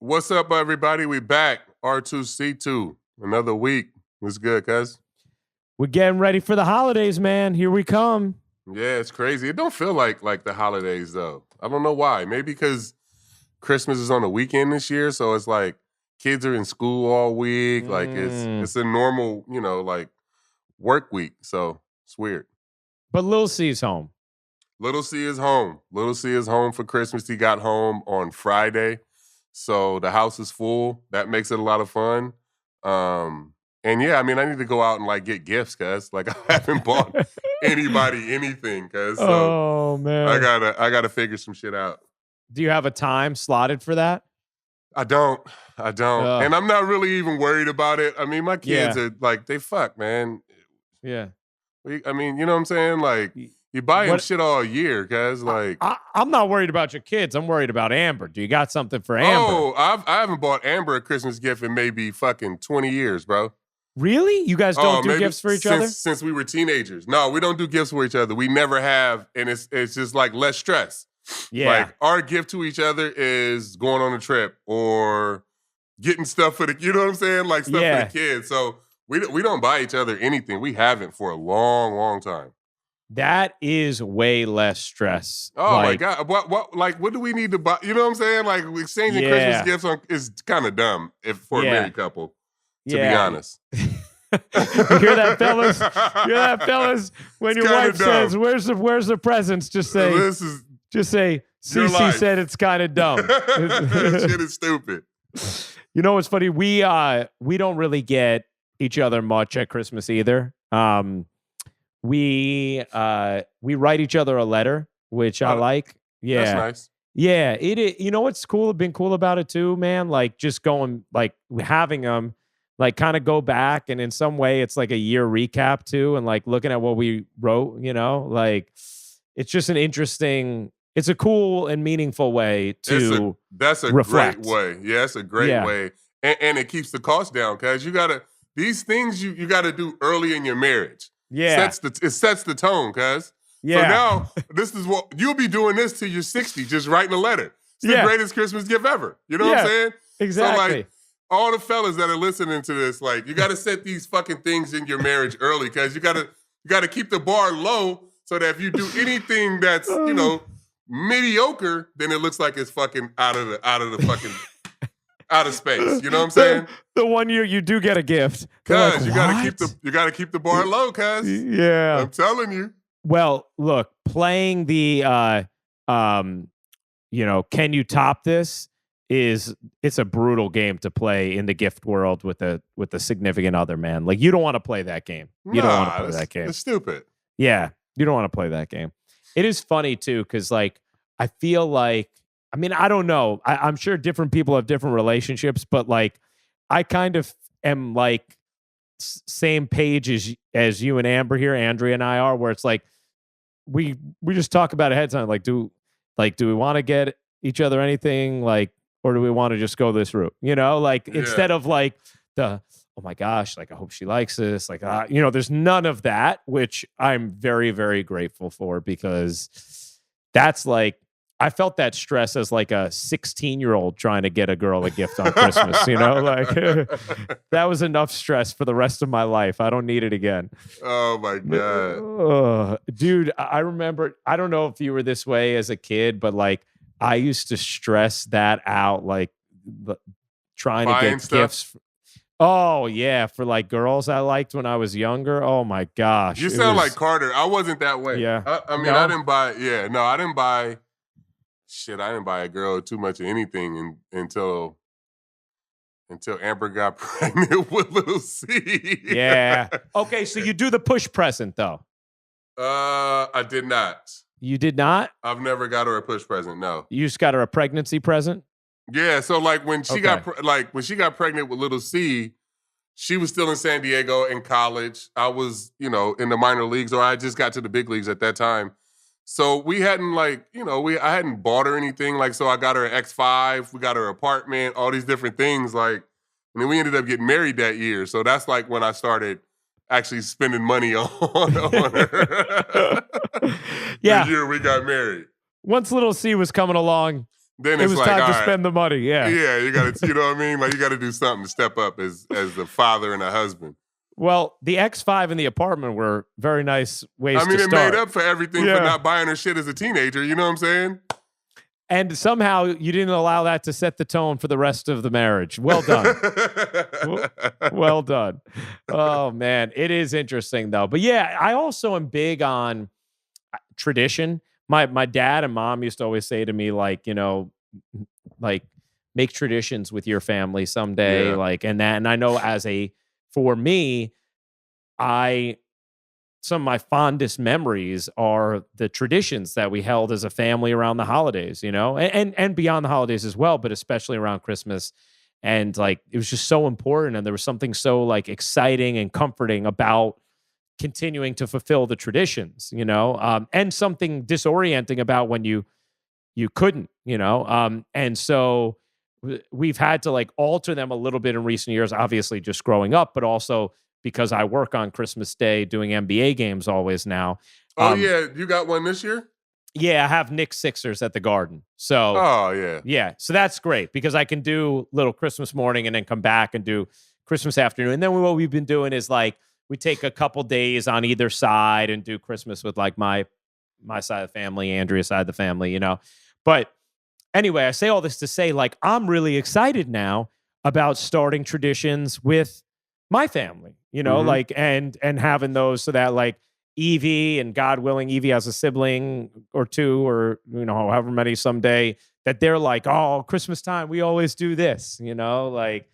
What's up, everybody? We back. R2C2. Another week. What's good, cuz? We're getting ready for the holidays, man. Here we come. Yeah, it's crazy. It don't feel like the holidays, though. I don't know why. Maybe because Christmas is on the weekend this year, so it's like kids are in school all week. Like it's a normal, like work week. So it's weird. But Lil C's home. Little C is home. Little C is home for Christmas. He got home on Friday. So the house is full. That makes it a lot of fun. And yeah, I mean, I need to go out and like get gifts, cuz like I haven't bought anybody anything, cuz. So oh man, I gotta figure some shit out. Do you have a time slotted for that? I don't, and I'm not really even worried about it. I mean, my kids are like they fuck, man. Yeah, I mean, you know what I'm saying? Like you buy them shit all year, cuz like I'm not worried about your kids. I'm worried about Amber. Do you got something for Amber? Oh, I haven't bought Amber a Christmas gift in maybe fucking 20 years, bro. Really? You guys don't do gifts for each other? Since we were teenagers. No, we don't do gifts for each other. We never have, and it's just like less stress. Yeah. Like our gift to each other is going on a trip or getting stuff for the, you know what I'm saying? Like stuff for the kids. So we don't buy each other anything. We haven't for a long, long time. That is way less stress. Oh my God. What do we need to buy? You know what I'm saying? Like exchanging Christmas gifts is kind of dumb for a married couple. To be honest. You hear that, fellas? You hear that, fellas? When your wife says, "Where's the presents?" Just say, "CC said it's kind of dumb." That shit is stupid. You know what's funny? We don't really get each other much at Christmas either. We write each other a letter, which I like. Yeah, that's nice. Yeah, you know what's cool? Been cool about it too, man. Like just going, like having them. Like kind of go back and in some way it's like a year recap too and like looking at what we wrote, like it's just it's a cool and meaningful way to that's a reflect. Great way. Yeah, it's a great way. And it keeps the cost down because these things you gotta do early in your marriage. Yeah. It sets the tone, cuz. Yeah. So now this is what you'll be doing this till you're 60, just writing a letter. It's the greatest Christmas gift ever. You know what I'm saying? Exactly. So like all the fellas that are listening to this, like, you got to set these fucking things in your marriage early because you got to keep the bar low so that if you do anything that's, mediocre, then it looks like it's fucking out of space. You know what I'm saying? The 1 year you do get a gift. Cuz you got to keep the bar low, cuz. Yeah. I'm telling you. Well, look, playing the can you top this? It's a brutal game to play in the gift world with a significant other, man. Like you don't want to play that game. You don't want to play that game. It's stupid. Yeah, you don't want to play that game. It is funny too, because like I feel like I don't know. I'm sure different people have different relationships, but like I kind of am like same page as you and Amber here, Andrea and I are, where it's like we just talk about it ahead of time. Like do we want to get each other anything like? Or do we want to just go this route? Instead of like oh my gosh, like I hope she likes this. Like, there's none of that, which I'm very, very grateful for because that's like, I felt that stress as like a 16-year-old trying to get a girl a gift on Christmas, that was enough stress for the rest of my life. I don't need it again. Oh my God. Dude, I remember, I don't know if you were this way as a kid, but like, I used to stress that out, like trying to get gifts. Oh, yeah. For like girls I liked when I was younger. Oh, my gosh. You sound like Carter. I wasn't that way. Yeah. I mean, I didn't buy. Yeah. No, I didn't buy. Shit, I didn't buy a girl too much of anything until Amber got pregnant with Lil C. Yeah. Okay. So you do the push present, though. I did not. You did not? I've never got her a push present, no. You just got her a pregnancy present? Yeah, so like when she got pregnant with Little C, she was still in San Diego in college. I was, in the minor leagues, or I just got to the big leagues at that time. So we hadn't I hadn't bought her anything. Like, so I got her an X5, we got her apartment, all these different things. Like, and then we ended up getting married that year. So that's like when I started actually spending money on her. Yeah. The year we got married. Once Little C was coming along, then it it's was like, time all to right, spend the money. Yeah. yeah, you got to, you know what I mean? Like you got to do something to step up as the father and a husband. Well, the X5 and the apartment were very nice ways I mean, to it start. made up for everything for not buying her shit as a teenager. You know what I'm saying? And somehow you didn't allow that to set the tone for the rest of the marriage. Well done. Well done. Oh, man. It is interesting, though. But yeah, I also am big on tradition. My dad and mom used to always say to me, like, you know, like, make traditions with your family someday. Yeah. Like, and I know for me, some of my fondest memories are the traditions that we held as a family around the holidays, you know, and beyond the holidays as well, but especially around Christmas. And like, it was just so important. And there was something so like exciting and comforting about continuing to fulfill the traditions, you know, and something disorienting about when you couldn't, you know. And so we've had to like alter them a little bit in recent years, obviously just growing up, but also because I work on Christmas Day doing NBA games always now. Oh, yeah. You got one this year? Yeah, I have Knicks Sixers at the Garden. So, oh, yeah. Yeah. So that's great because I can do little Christmas morning and then come back and do Christmas afternoon. And then what we've been doing is like we take a couple days on either side and do Christmas with like my side of the family, Andrea's side of the family, you know. But anyway, I say all this to say like I'm really excited now about starting traditions with my family, you know, like and having those so that like Evie and God willing, Evie has a sibling or two or, you know, however many someday that they're like, oh, Christmas time, we always do this, you know, like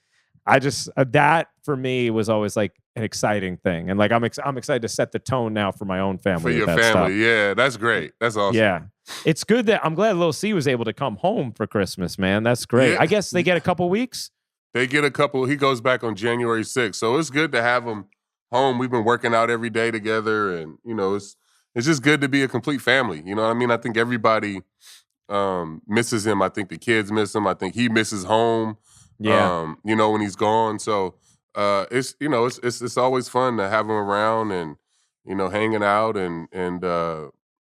I just, that for me was always like an exciting thing. And like, I'm excited to set the tone now for my own family. For your family. Stuff. Yeah, that's great. That's awesome. Yeah. It's good that I'm glad Lil C was able to come home for Christmas, man. That's great. Yeah. I guess they get a couple weeks. They get a couple. He goes back on January 6th. So it's good to have him home. We've been working out every day together. And, you know, it's just good to be a complete family. You know what I mean? I think everybody misses him. I think the kids miss him. I think he misses home. Yeah. You know, when he's gone. So it's, you know, it's always fun to have him around and, you know, hanging out and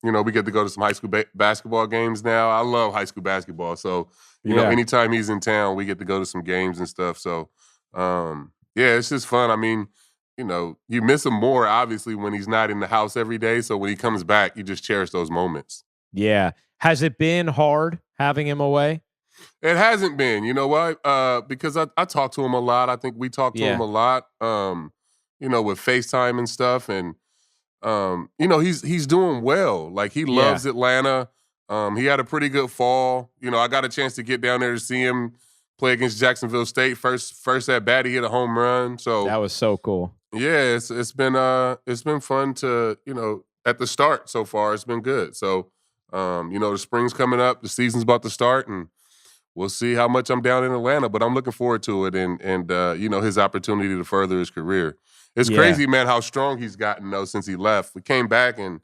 you know, we get to go to some high school basketball games now. I love high school basketball. So, you know, anytime he's in town, we get to go to some games and stuff. So, yeah, it's just fun. I mean, you know, you miss him more, obviously, when he's not in the house every day. So when he comes back, you just cherish those moments. Yeah. Has it been hard having him away? It hasn't been. You know what? Because I talk to him a lot. I think we talk to him a lot, you know, with FaceTime and stuff. And, you know, he's doing well. Like, he loves Atlanta. He had a pretty good fall. You know, I got a chance to get down there to see him play against Jacksonville State. First at bat, he hit a home run. So that was so cool. Yeah, it's been fun to, you know, at the start so far, it's been good. So, you know, the spring's coming up, the season's about to start, and we'll see how much I'm down in Atlanta. But I'm looking forward to it, and you know, his opportunity to further his career. It's crazy, man, how strong he's gotten though since he left. We came back, and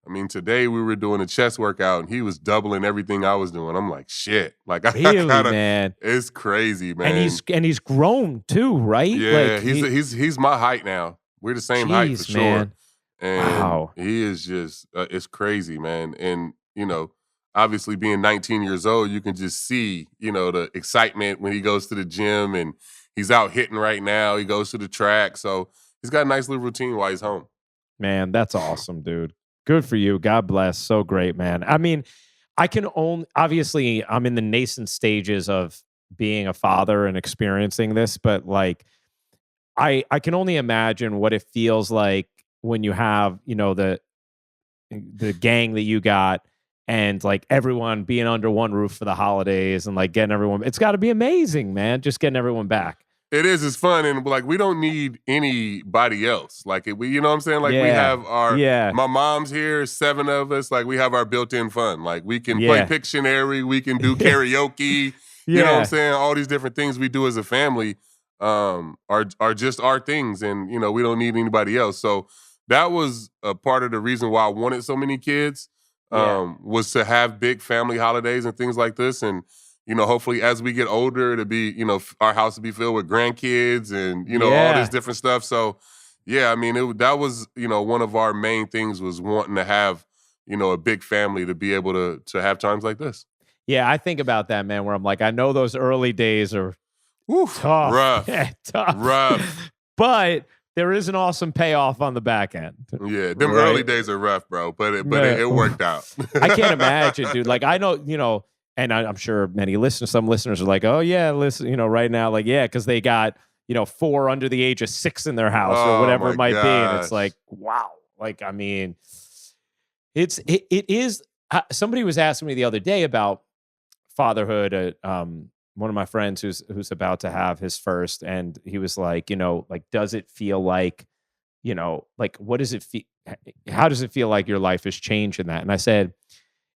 I mean, today we were doing a chest workout, and he was doubling everything I was doing. I'm like, shit, like really, man, it's crazy, man. And he's grown too, right? Yeah, like, he's my height now. We're the same height for sure. Man. And wow, he is just it's crazy, man. And you know, obviously being 19 years old, you can just see, you know, the excitement when he goes to the gym and he's out hitting right now. He goes to the track, so he's got a nice little routine while he's home. Man, that's awesome, dude. Good for you. God bless. So great, man. I mean, obviously, I'm in the nascent stages of being a father and experiencing this, but like, I can only imagine what it feels like when you have, you know, the gang that you got and like everyone being under one roof for the holidays and like getting everyone. It's got to be amazing, man. Just getting everyone back. It is. It's fun. And like, we don't need anybody else. Like, you know what I'm saying? Like, we have my mom's here, 7 of us. Like, we have our built-in fun. Like, we can play Pictionary. We can do karaoke. You know what I'm saying? All these different things we do as a family are just our things. And, you know, we don't need anybody else. So that was a part of the reason why I wanted so many kids, was to have big family holidays and things like this. And, you know, hopefully as we get older, to be, you know, our house to be filled with grandkids and, you know, all this different stuff. So, yeah, I mean, that was, you know, one of our main things was wanting to have, you know, a big family to be able to have times like this. Yeah, I think about that, man, where I'm like, I know those early days are tough. Rough. Tough. Rough. But there is an awesome payoff on the back end. Yeah, them early days are rough, bro, but it worked out. I can't imagine, dude. Like, I know, and I'm sure some listeners are like, oh, yeah, listen, right now, like, yeah, because they got, 4 under the age of 6 in their house or whatever it might be. And it's like, wow. Like, I mean, it is. Somebody was asking me the other day about fatherhood. One of my friends who's about to have his first, and he was like, like, does it feel like, like, what does it feel? How does it feel like your life has changed in that? And I said,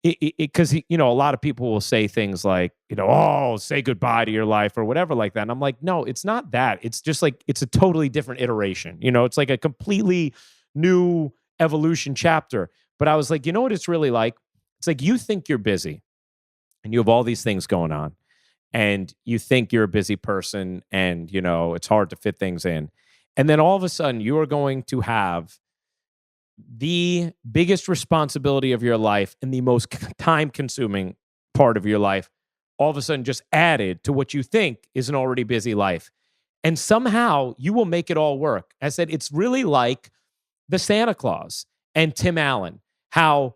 because a lot of people will say things like, oh, say goodbye to your life or whatever like that. And I'm like, no, it's not that. It's just like, it's a totally different iteration. It's like a completely new evolution chapter. But I was like, what it's really like? It's like, you think you're busy and you have all these things going on and you think you're a busy person and, it's hard to fit things in. And then all of a sudden you are going to have the biggest responsibility of your life and the most time-consuming part of your life all of a sudden just added to what you think is an already busy life. And somehow you will make it all work. I said, it's really like the Santa Claus and Tim Allen, how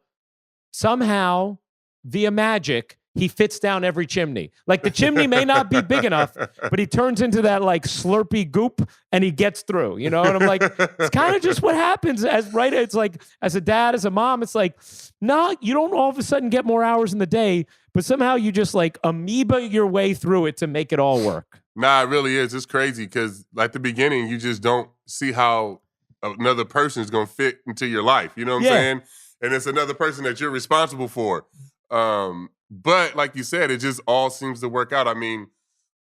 somehow via magic, he fits down every chimney. Like, the chimney may not be big enough, but he turns into that like slurpy goop and he gets through, And I'm like, it's kind of just what happens it's like, as a dad, as a mom, it's like, no, you don't all of a sudden get more hours in the day, but somehow you just like amoeba your way through it to make it all work. Nah, it really is. It's crazy because at the beginning, you just don't see how another person is going to fit into your life. You know what I'm saying? And it's another person that you're responsible for. But like you said, it just all seems to work out. I mean,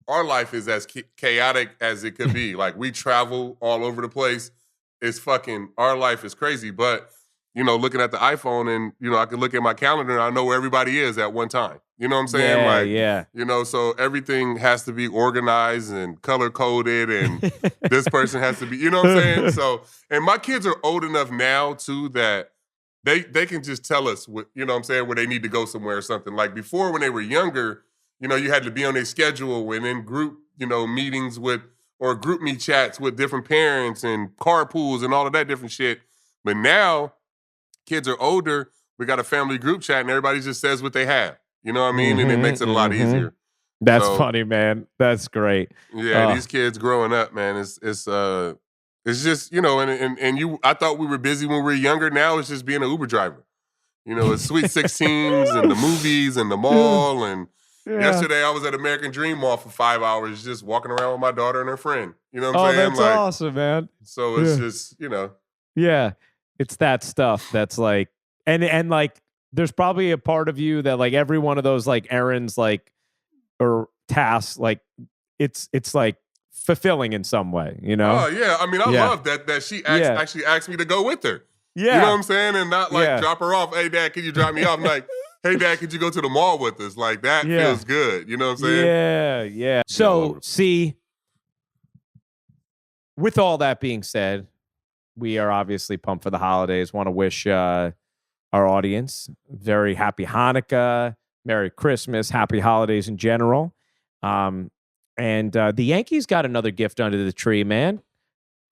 our life is as chaotic as it could be. Like, we travel all over the place. Our life is crazy. But, looking at the iPhone and, I can look at my calendar and I know where everybody is at one time. You know what I'm saying? Yeah. So everything has to be organized and color-coded and this person has to be, you know what I'm saying? So, and my kids are old enough now, too, that they can just tell us, where they need to go somewhere or something. Like, before, when they were younger, you had to be on their schedule and in group, meetings or group me chats with different parents and carpools and all of that different shit. But now, kids are older, we got a family group chat and everybody just says what they have. You know what I mean? And it makes it a lot easier. That's funny, man. That's great. Yeah, these kids growing up, man, it's just, I thought we were busy when we were younger. Now it's just being an Uber driver. It's Sweet 16s and the movies and the mall. And yesterday I was at American Dream Mall for 5 hours just walking around with my daughter and her friend. You know what I'm saying? That's awesome, man. So it's just, Yeah, it's that stuff that's like, and like, there's probably a part of you that like every one of those like errands like or tasks, like it's like fulfilling in some way, Oh yeah, I mean, I love that she actually asked me to go with her. Yeah, you know what I'm saying, and not like drop her off. Hey, Dad, can you drop me off? I'm like, hey, Dad, could you go to the mall with us? Like, that feels good. You know what I'm saying? Yeah. So see, with all that being said, we are obviously pumped for the holidays. Want to wish our audience very happy Hanukkah, Merry Christmas, happy holidays in general. And the Yankees got another gift under the tree, man.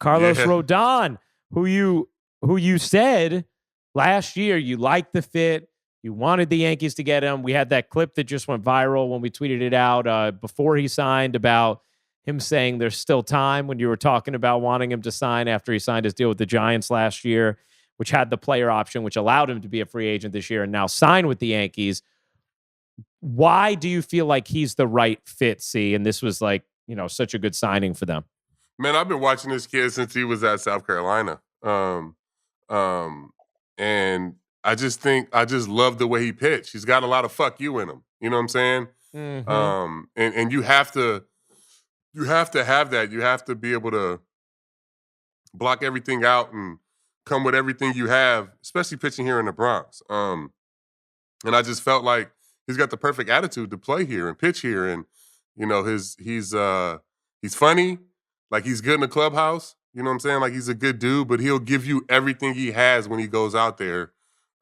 Carlos Rodón, who you said last year you liked the fit, you wanted the Yankees to get him. We had that clip that just went viral when we tweeted it out before he signed, about him saying there's still time, when you were talking about wanting him to sign after he signed his deal with the Giants last year, which had the player option, which allowed him to be a free agent this year and now sign with the Yankees. Why do you feel like he's the right fit, C? And this was like, such a good signing for them. Man, I've been watching this kid since he was at South Carolina. And I just love the way he pitched. He's got a lot of fuck you in him. You know what I'm saying? Mm-hmm. And you have to have that. You have to be able to block everything out and come with everything you have, especially pitching here in the Bronx. And I just felt like he's got the perfect attitude to play here and pitch here. And, he's funny. Like, he's good in the clubhouse. You know what I'm saying? Like, he's a good dude, but he'll give you everything he has when he goes out there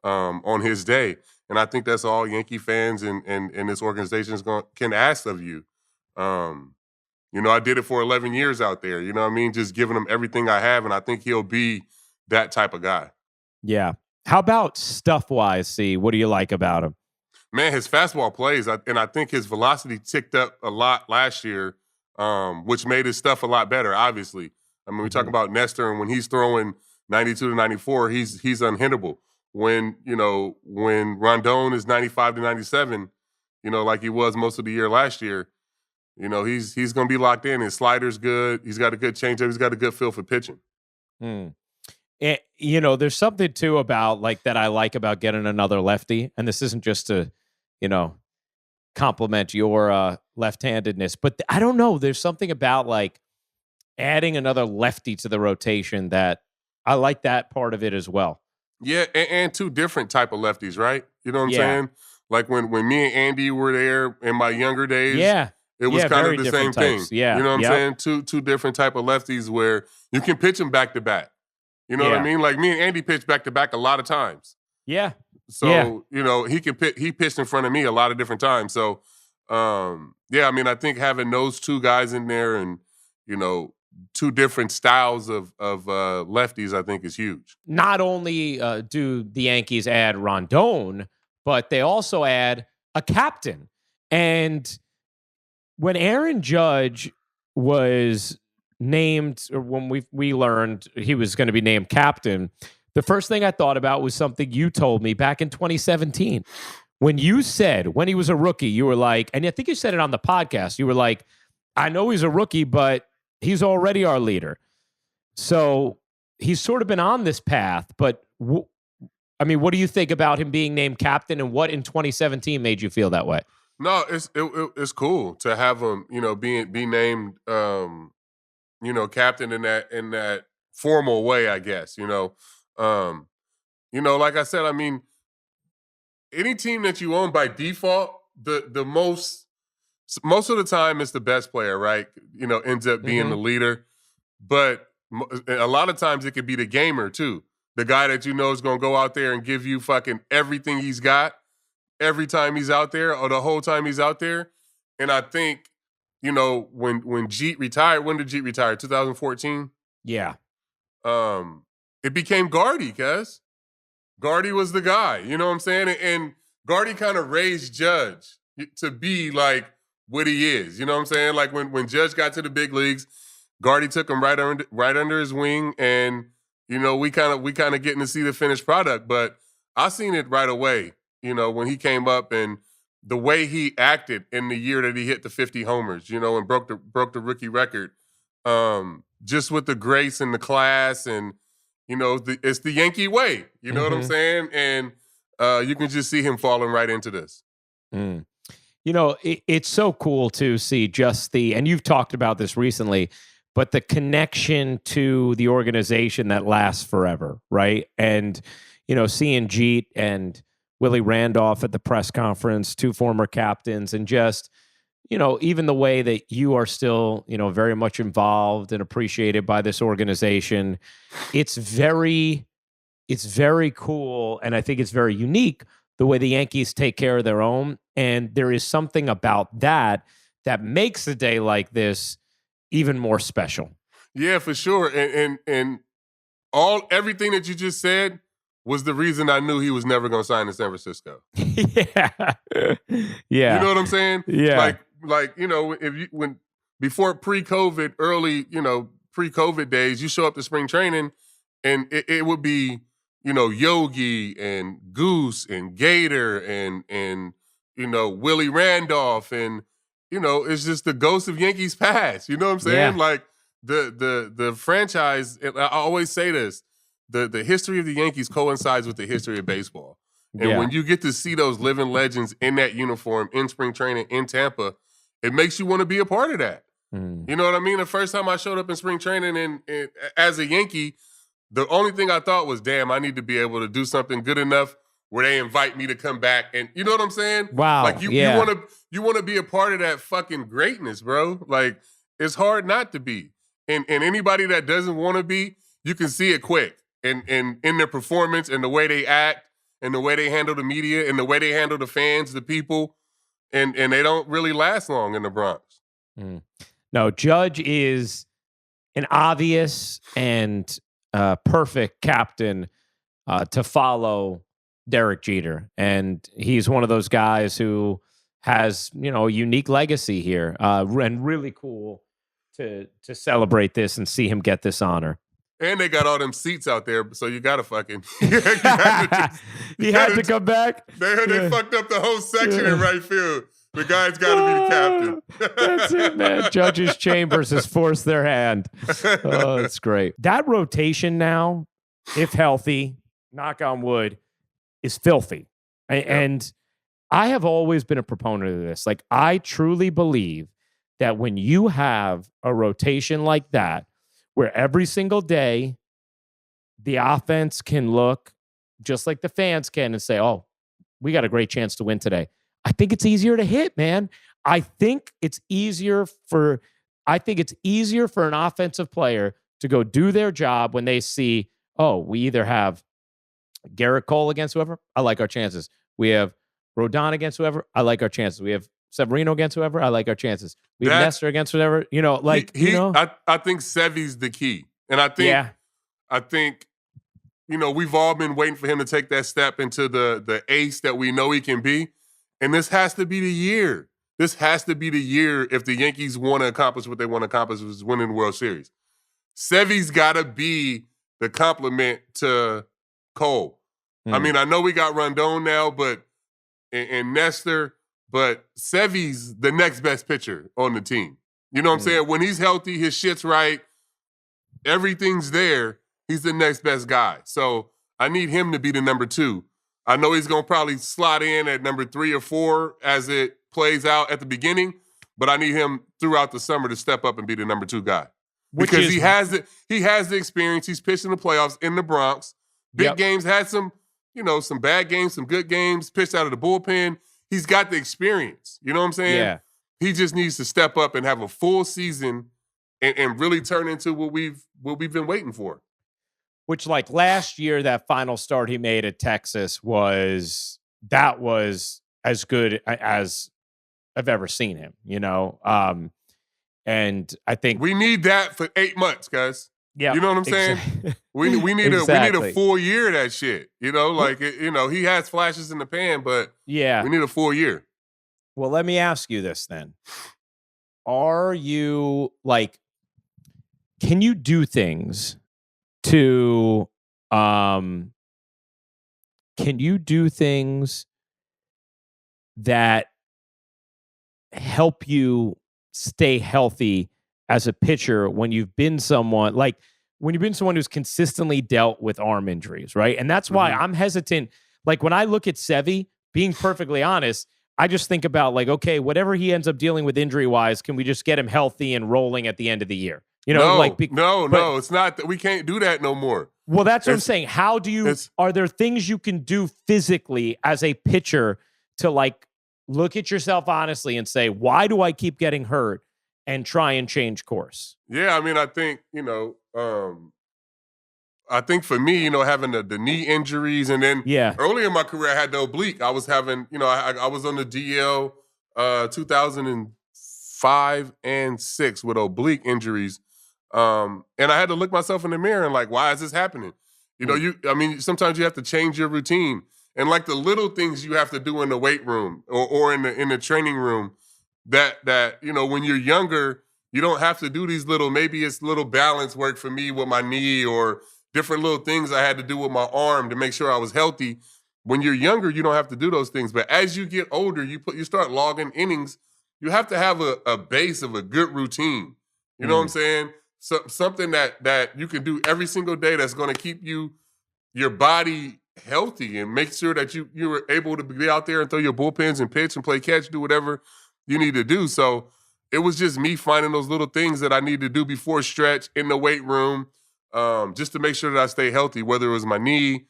on his day. And I think that's all Yankee fans and this organization can ask of you. I did it for 11 years out there. You know what I mean? Just giving him everything I have, and I think he'll be that type of guy. Yeah. How about stuff-wise, C? What do you like about him? Man, his fastball plays, and I think his velocity ticked up a lot last year, which made his stuff a lot better, obviously. I mean, we talk about Nestor, and when he's throwing 92 to 94, he's unhittable. When Rodón is 95 to 97, like he was most of the year last year, he's going to be locked in. His slider's good. He's got a good changeup. He's got a good feel for pitching. There's something too about that I like about getting another lefty, and this isn't just to, compliment your left-handedness, but I don't know. There's something about adding another lefty to the rotation that I like that part of it as well. Yeah, and two different type of lefties, right? You know what I'm saying? Like when me and Andy were there in my younger days, it was kind of the same types. thing. Yeah, you know what I'm saying? Two different type of lefties where you can pitch them back to back. You know what I mean? Like me and Andy pitched back to back a lot of times. Yeah. So he pitched in front of me a lot of different times. So I think having those two guys in there and two different styles of lefties, I think is huge. Not only do the Yankees add Rodón, but they also add a captain. And when Aaron Judge was named, or when we learned he was going to be named captain, the first thing I thought about was something you told me back in 2017. When you said, when he was a rookie, you were like, and I think you said it on the podcast, you were like, I know he's a rookie, but he's already our leader. So he's sort of been on this path, but what do you think about him being named captain, and what in 2017 made you feel that way? No, it's cool to have him, be named, captain in that formal way, I guess. Like I said, I mean, any team that you own by default, the most of the time it's the best player, right? Ends up being the leader, but a lot of times it could be the gamer too, the guy that is going to go out there and give you fucking everything he's got every time he's out there or the whole time he's out there. And I think, when Jeet retired, when did Jeet retire? 2014? Yeah. It became Gardy, cuz. Gardy was the guy, you know what I'm saying? And Gardy kind of raised Judge to be like what he is, you know what I'm saying? Like when Judge got to the big leagues, Gardy took him right under his wing, and we kind of getting to see the finished product. But I seen it right away, when he came up and the way he acted in the year that he hit the 50 homers, and broke the rookie record, just with the grace and the class, and it's the Yankee way, you know what I'm saying? And you can just see him falling right into this. It's so cool to see and you've talked about this recently, but the connection to the organization that lasts forever, right? And, seeing Jeet and Willie Randolph at the press conference, two former captains, and just, even the way that you are still, very much involved and appreciated by this organization, it's very cool. And I think it's very unique the way the Yankees take care of their own. And there is something about that makes a day like this even more special. Yeah, for sure. And everything that you just said was the reason I knew he was never going to sign in San Francisco. Yeah. You know what I'm saying? Yeah. Before pre-COVID, early, pre-COVID days, you show up to spring training and it would be, Yogi and Goose and Gator and Willie Randolph, and it's just the ghost of Yankees past. You know what I'm saying? Yeah. Like the franchise. I always say this: the history of the Yankees coincides with the history of baseball. And when you get to see those living legends in that uniform in spring training in Tampa, it makes you want to be a part of that. You know what I mean? The first time I showed up in spring training and as a Yankee, the only thing I thought was, damn, I need to be able to do something good enough where they invite me to come back. And you know what I'm saying? Wow. Like you want to be a part of that fucking greatness, bro. Like it's hard not to be. And anybody that doesn't want to be, you can see it quick. And in their performance and the way they act and the way they handle the media and the way they handle the fans, the people, and they don't really last long in the Bronx. No, Judge is an obvious and perfect captain to follow Derek Jeter. And he's one of those guys who has, a unique legacy here, and really cool to celebrate this and see him get this honor. And they got all them seats out there, so you gotta fucking. He had to come back. They fucked up the whole section in right field. The guy's got to be the captain. That's it, man. Judge's Chambers has forced their hand. Oh, that's great. That rotation now, if healthy, knock on wood, is filthy. And I have always been a proponent of this. Like, I truly believe that when you have a rotation like that, where every single day the offense can look just like the fans can and say, oh, we got a great chance to win today. I think it's easier to hit, man. I think it's easier for an offensive player to go do their job when they see, oh, we either have Garrett Cole against whoever, I like our chances. We have Rodón against whoever, I like our chances. We have Severino against whoever, I like our chances. We have Nestor against whatever, I think Sevy's the key. And I think, we've all been waiting for him to take that step into the ace that we know he can be. And this has to be the year. This has to be the year if the Yankees want to accomplish what they want to accomplish, which is winning the World Series. Sevy's got to be the complement to Cole. I mean, I know we got Rodón now, and Nestor, but Sevy's the next best pitcher on the team. You know what I'm saying? When he's healthy, his shit's right, everything's there, he's the next best guy. So I need him to be the number 2. I know he's going to probably slot in at number 3 or 4 as it plays out at the beginning, but I need him throughout the summer to step up and be the number 2 guy. Because he has the experience. He's pitched in the playoffs in the Bronx. Big games, had some bad games, some good games, pitched out of the bullpen. He's got the experience. You know what I'm saying? Yeah. He just needs to step up and have a full season and really turn into what we've been waiting for. Which, like, last year, that final start he made at Texas was as good as I've ever seen him, and I think we need that for 8 months, guys. Yeah, you know what I'm saying? We need a full year of that shit. He has flashes in the pan, but we need a full year. Well, let me ask you this then: are you can you do things to can you do things that help you stay healthy as a pitcher when you've been someone who's consistently dealt with arm injuries, right? And that's why I'm hesitant. Like, when I look at Sevy, being perfectly honest, I just think about, okay, whatever he ends up dealing with injury-wise, can we just get him healthy and rolling at the end of the year? No, it's not that. We can't do that no more. Well, that's what I'm saying. How do you? Are there things you can do physically as a pitcher to look at yourself honestly and say, why do I keep getting hurt, and try and change course? Yeah, I mean, I think I think for me, having the knee injuries, and then early in my career, I had the oblique. I was having, I was on the DL 2005 and 6 with oblique injuries. And I had to look myself in the mirror and why is this happening? Sometimes you have to change your routine, and the little things you have to do in the weight room or in the training room that when you're younger, you don't have to do these maybe it's little balance work for me with my knee or different little things I had to do with my arm to make sure I was healthy. When you're younger, you don't have to do those things. But as you get older, you start logging innings. You have to have a base of a good routine. You know what I'm saying? So, something that you can do every single day that's going to keep your body healthy and make sure that you were able to be out there and throw your bullpens and pitch and play catch, do whatever you need to do. So it was just me finding those little things that I need to do before stretch in the weight room, just to make sure that I stay healthy, whether it was my knee,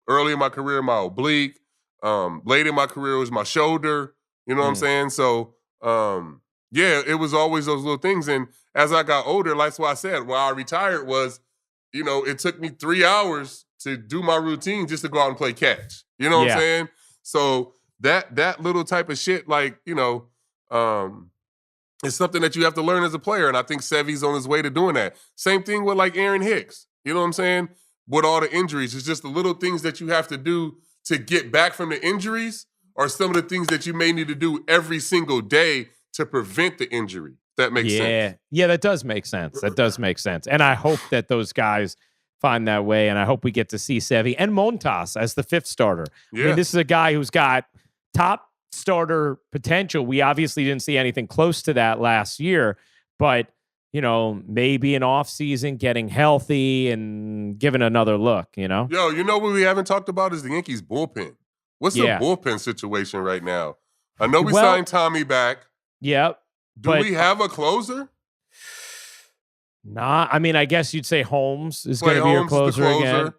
early in my career, my oblique, late in my career, it was my shoulder. You know what I'm saying? So, it was always those little things. And as I got older, that's why I said, I retired was, it took me 3 hours to do my routine just to go out and play catch. You know what I'm saying? So that little type of shit, like, you know, it's something that you have to learn as a player. And I think Sevy's on his way to doing that. Same thing with like Aaron Hicks. You know what I'm saying? With all the injuries, it's just the little things that you have to do to get back from the injuries are some of the things that you may need to do every single day to prevent the injury. That makes sense. Yeah, that does make sense. That does make sense. And I hope that those guys find that way. And I hope we get to see Sevy and Montas as the 5th starter. Yeah. I mean, this is a guy who's got top starter potential. We obviously didn't see anything close to that last year, but you know, maybe an offseason, getting healthy and giving another look, you know? Yo, you know what we haven't talked about is the Yankees bullpen. What's the bullpen situation right now? I know we signed Tommy back. Yep. Do we have a closer? Nah, I mean, I guess you'd say Holmes is going to be your closer again.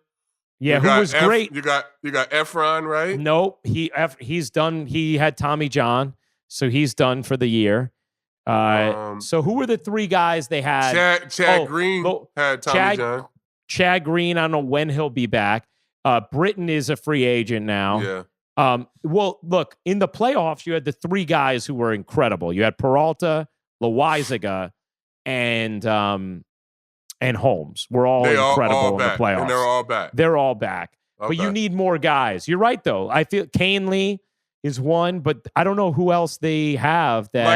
Yeah, who was great. You got Efron, right? Nope, he's done. He had Tommy John, so he's done for the year. So who were the 3 guys they had? Chad Green had Tommy John. Chad Green, I don't know when he'll be back. Britton is a free agent now. Yeah. Well, look, in the playoffs, you had the 3 guys who were incredible. You had Peralta, Loaizaga, and Holmes. We're all incredible in the playoffs. And they're all back. They're all back. Okay. But you need more guys. You're right, though. I feel Canely is one, but I don't know who else they have. That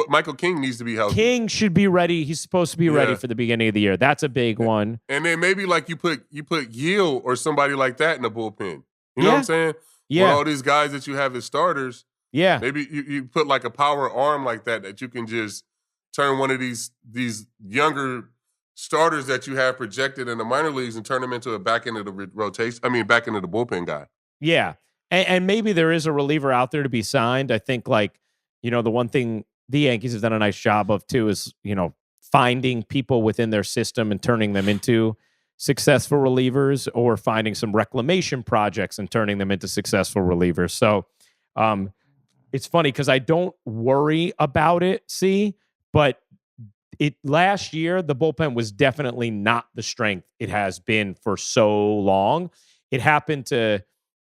Michael King needs to be healthy. King should be ready. He's supposed to be ready for the beginning of the year. That's a big one. And then maybe like you put Yale or somebody like that in the bullpen. You know what I'm saying? Yeah. With all these guys that you have as starters. Yeah. Maybe you put like a power arm like that you can just turn one of these younger starters that you have projected in the minor leagues and turn them into a back end of the rotation. I mean, back into the bullpen guy. Yeah. And maybe there is a reliever out there to be signed. I think, like, you know, the one thing the Yankees have done a nice job of, too, is, you know, finding people within their system and turning them into successful relievers, or finding some reclamation projects and turning them into successful relievers. So it's funny because I don't worry about it, but last year, the bullpen was definitely not the strength it has been for so long. It happened to...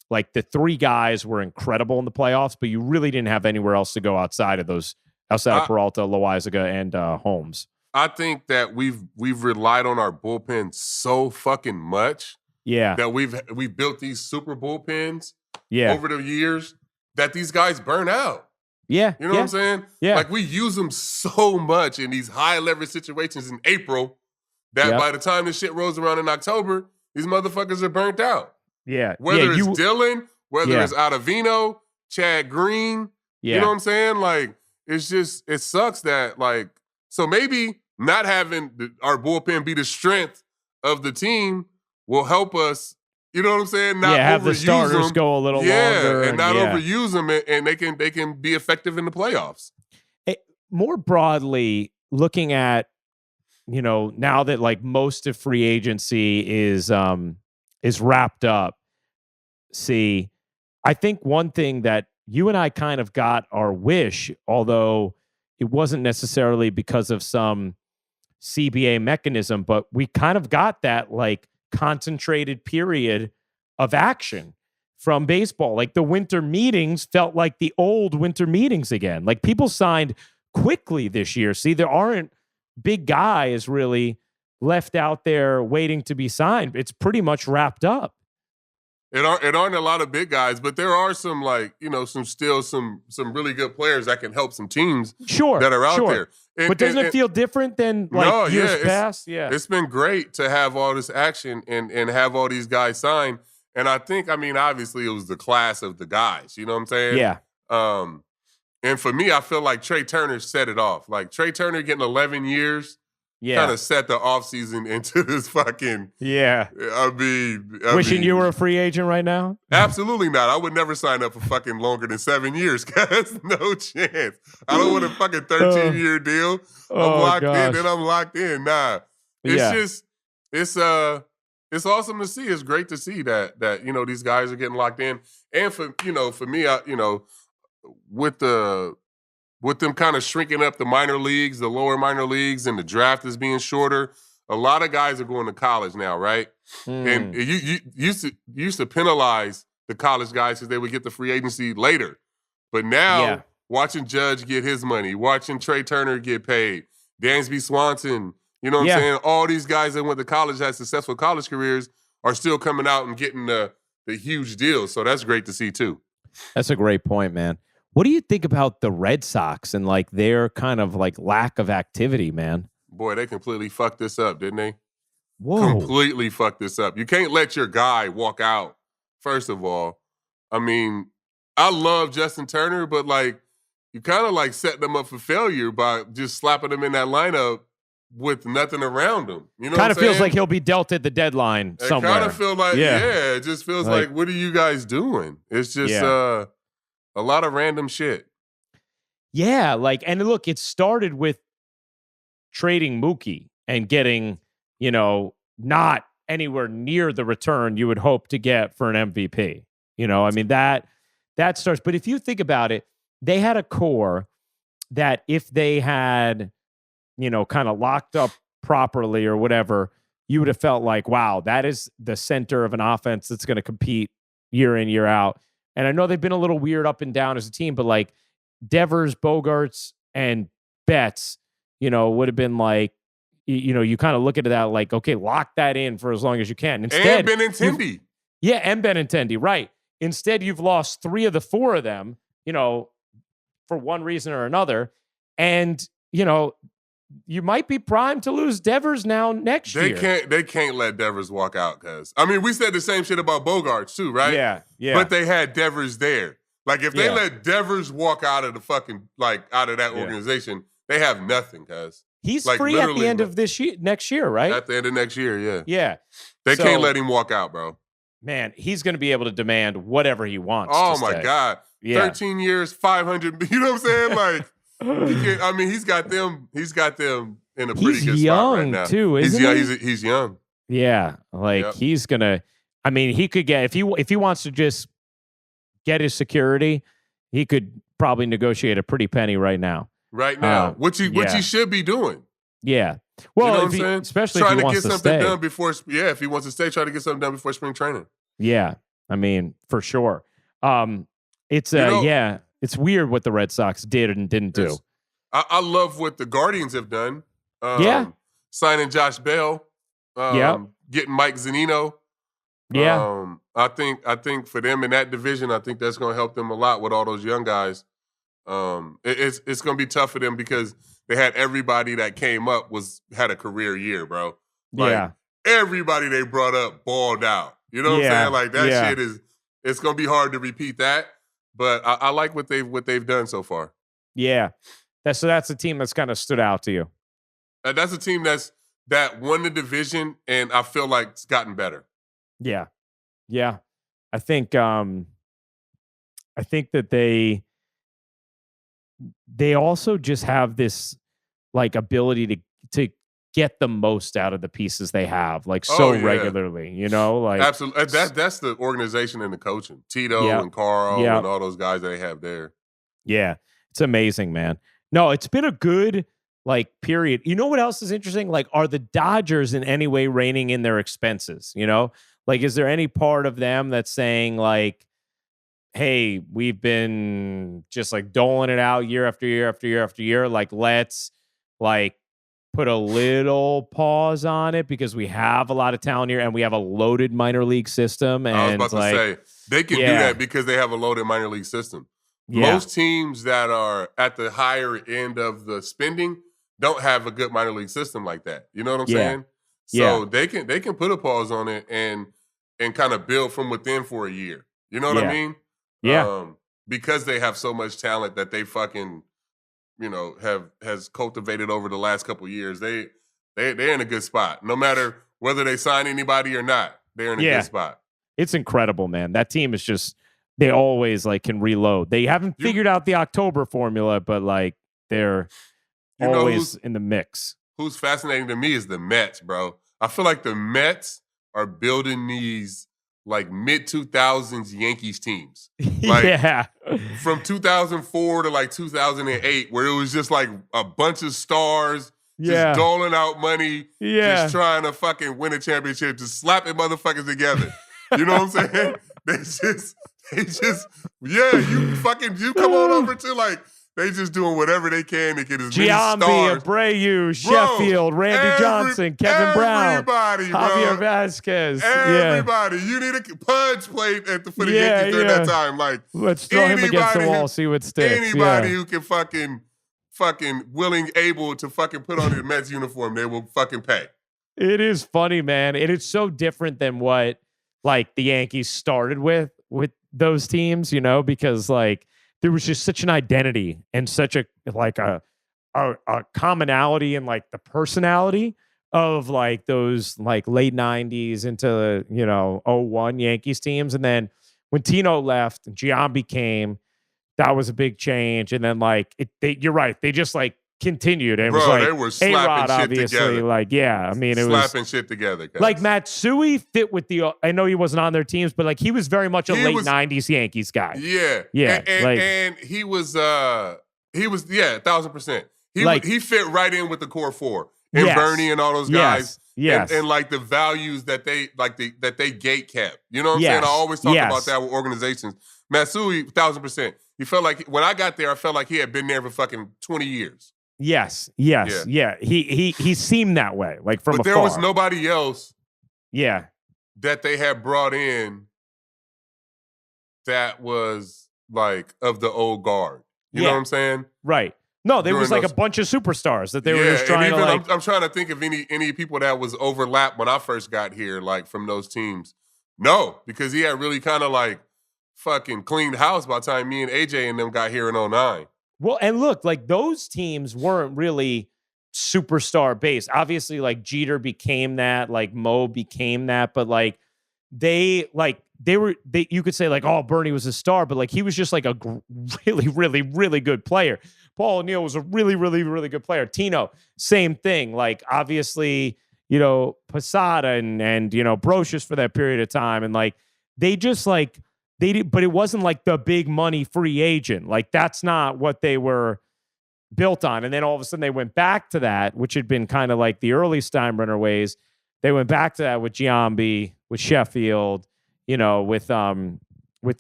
Like, the 3 guys were incredible in the playoffs, but you really didn't have anywhere else to go outside of Peralta, Loaizaga, and Holmes. I think that we've relied on our bullpen so fucking much. Yeah. That we built these super bullpens over the years that these guys burn out. Yeah. You know what I'm saying? Yeah. Like, we use them so much in these high leverage situations in April that by the time this shit rolls around in October, these motherfuckers are burnt out. Yeah. Whether it's Dylan, whether it's Ottavino, Chad Green, you know what I'm saying? Like, it's just, it sucks that, like, so maybe not having our bullpen be the strength of the team will help us, you know what I'm saying? Not have the starters go a little longer. And not overuse them, and they can be effective in the playoffs. More broadly, looking at, you know, now that like most of free agency is wrapped up. I think one thing that you and I kind of got our wish, although it wasn't necessarily because of some CBA mechanism, but we kind of got that like concentrated period of action from baseball. Like, the winter meetings felt like the old winter meetings again. Like, people signed quickly this year. There aren't big guys really left out there waiting to be signed. It's pretty much wrapped up. It aren't a lot of big guys, but there are some, like, you know, some really good players that can help some teams that are out there. But doesn't it feel different than like years past? Yeah. It's been great to have all this action and have all these guys sign. And I think, I mean, obviously it was the class of the guys, you know what I'm saying? Yeah. And for me, I feel like Trey Turner set it off. Like, Trey Turner getting 11 years kind of set the offseason into this fucking... Yeah. I mean... Wishing you were a free agent right now? Absolutely not. I would never sign up for fucking longer than 7 years, guys. No chance. I don't want a fucking 13-year deal. I'm locked in, then I'm locked in. Nah. It's just... It's awesome to see. It's great to see that you know, these guys are getting locked in. And for me, with them kind of shrinking up the minor leagues, the lower minor leagues, and the draft is being shorter, a lot of guys are going to college now, right? And you used to penalize the college guys because they would get the free agency later. But now, watching Judge get his money, watching Trey Turner get paid, Dansby Swanson, you know what I'm saying? All these guys that went to college, had successful college careers, are still coming out and getting the huge deals. So that's great to see too. That's a great point, man. What do you think about the Red Sox and like their kind of like lack of activity, man? Boy, they completely fucked this up, didn't they? Whoa. Completely fucked this up. You can't let your guy walk out, first of all. I mean, I love Justin Turner, but like you kind of like set them up for failure by just slapping them in that lineup with nothing around him. You know, kind of feels like he'll be dealt at the deadline somewhere. It kind of feels like, it just feels like, what are you guys doing? It's just a lot of random shit. Yeah, like, and look, it started with trading Mookie and getting, you know, not anywhere near the return you would hope to get for an MVP. You know, I mean, that starts. But if you think about it, they had a core that if they had, you know, kind of locked up properly or whatever, you would have felt like, wow, that is the center of an offense that's going to compete year in, year out. And I know they've been a little weird up and down as a team, but like Devers, Bogarts, and Betts, you know, would have been like, you know, you kind of look at that like, okay, lock that in for as long as you can. Instead, and Benintendi. Yeah, and Benintendi, right. Instead, you've lost 3 of the 4 of them, you know, for one reason or another. And, you know, you might be primed to lose Devers now next year. They can't let Devers walk out, cuz. I mean, we said the same shit about Bogarts too, right? Yeah. But they had Devers there. Like if they let Devers walk out of the fucking out of that organization, they have nothing, cuz. He's like, free at the end of next year, right? At the end of next year, yeah. Yeah. They can't let him walk out, bro. Man, he's going to be able to demand whatever he wants. Oh my God. Yeah. 13 years, 500, you know what I'm saying? Like I mean, he's got them in a pretty good spot right now. He's young too, isn't he? He's young. Yeah, like he's gonna. I mean, he could get if he wants to just get his security, he could probably negotiate a pretty penny right now. Right now, which he should be doing. Yeah. Well, you know what I'm saying? Especially trying if he wants to get to something stay. done before. Yeah, if he wants to stay, try to get something done before spring training. Yeah, I mean, for sure. It's it's weird what the Red Sox did and didn't do. I love what the Guardians have done. Signing Josh Bell. Getting Mike Zunino. I think for them in that division, I think that's going to help them a lot with all those young guys. It's going to be tough for them because they had everybody that came up had a career year, bro. Like, everybody they brought up balled out. You know what I'm saying? Like that shit it's going to be hard to repeat that. But I like what they've done so far. Yeah, that's a team that's kind of stood out to you. That's a team that won the division, and I feel like it's gotten better. Yeah. I think that they also just have this like ability to get the most out of the pieces they have, like regularly, you know, like absolutely. That's the organization and the coaching. Tito and Carl and all those guys they have there. Yeah, it's amazing, man. No, it's been a good like period. You know what else is interesting? Like, are the Dodgers in any way reining in their expenses? You know, like, is there any part of them that's saying like, hey, we've been just like doling it out year after year after year after year. Like, let's like put a little pause on it because we have a lot of talent here and we have a loaded minor league system. And I was about to say, they can do that because they have a loaded minor league system. Yeah. Most teams that are at the higher end of the spending don't have a good minor league system like that. You know what I'm saying? So they can put a pause on it and kind of build from within for a year. You know what I mean? Yeah. Because they have so much talent that they fucking, you know, has cultivated over the last couple of years. They're in a good spot. No matter whether they sign anybody or not, they're in a good spot. It's incredible, man. That team is just, they always like can reload. They haven't figured out the October formula, but like they're always in the mix. Who's fascinating to me is the Mets, bro. I feel like the Mets are building these like mid-2000s Yankees teams. Like, from 2004 to like 2008, where it was just like a bunch of stars just doling out money, just trying to fucking win a championship, just slapping motherfuckers together. You know what I'm saying? They just, you come on over to like, they just doing whatever they can to get as many stars. Giambi, Abreu, Sheffield, Randy Johnson, Kevin Brown, Javier Vasquez. Everybody. You need a Pudge played at the foot of Yankees during that time. Like, let's throw him against the wall, see what sticks. Anybody who can fucking willing, able to fucking put on the Mets uniform, they will fucking pay. It is funny, man. It is so different than what like the Yankees started with those teams, you know, because like there was just such an identity and such a commonality in like the personality of like those like late 90s into, you know, 01 Yankees teams. And then when Tino left and Giambi came, that was a big change. And then like you're right, they just like continued. And it was like they were slapping shit obviously, together. like, I mean, it was slapping shit together. Guys. Like Matsui fit with I know he wasn't on their teams, but like he was very much a late 90s Yankees guy. Yeah. And he was 1,000%. He fit right in with the core four and Bernie and all those guys. Yes. And like the values that they gate kept. You know what I'm saying? I always talk about that with organizations. Matsui, 1,000%. He felt like when I got there, I felt like he had been there for fucking 20 years. Yes. He seemed that way, like from afar. But there was nobody else. Yeah. That they had brought in that was like of the old guard. You know what I'm saying? Right. No, there was like a bunch of superstars that they were just trying to like. I'm trying to think of any people that was overlapped when I first got here, like from those teams. No, because he had really kind of like fucking cleaned house by the time me and AJ and them got here in 09. Well, and look, like those teams weren't really superstar based. Obviously, like Jeter became that, like Mo became that, but like they you could say like, oh, Bernie was a star, but like he was just like a really, really, really good player. Paul O'Neill was a really, really, really good player. Tino, same thing. Like obviously, you know, Posada and you know, Brocious for that period of time. And like they just like they did, but it wasn't like the big money free agent. Like that's not what they were built on. And then all of a sudden they went back to that, which had been kind of like the early Steinbrenner ways. They went back to that with Giambi, with Sheffield, you know, with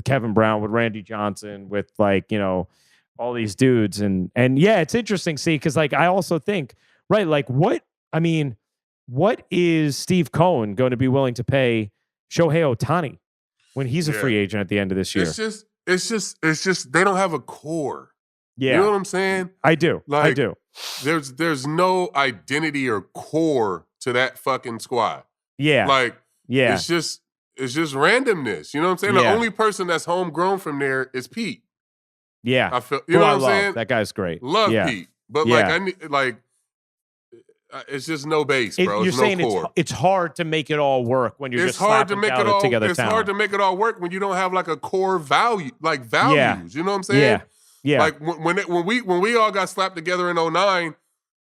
Kevin Brown, with Randy Johnson, with like, you know, all these dudes. And yeah, it's interesting, see, because like I also think, right, like what is Steve Cohen going to be willing to pay Shohei Ohtani when he's a free agent at the end of this year? It's just they don't have a core. Yeah. You know what I'm saying? I do. Like, I do. There's no identity or core to that fucking squad. Yeah. Like, it's just randomness. You know what I'm saying? The only person that's homegrown from there is Pete. Yeah. I feel, you know what I'm saying? That guy's great. Love Pete. But like I need it's just no base, bro. You're it's saying no core. it's hard to make it all work when you're just slapping together. It's hard to make it all work when you don't have like a core value, like values. Yeah. You know what I'm saying? Yeah. Like when we all got slapped together in 09,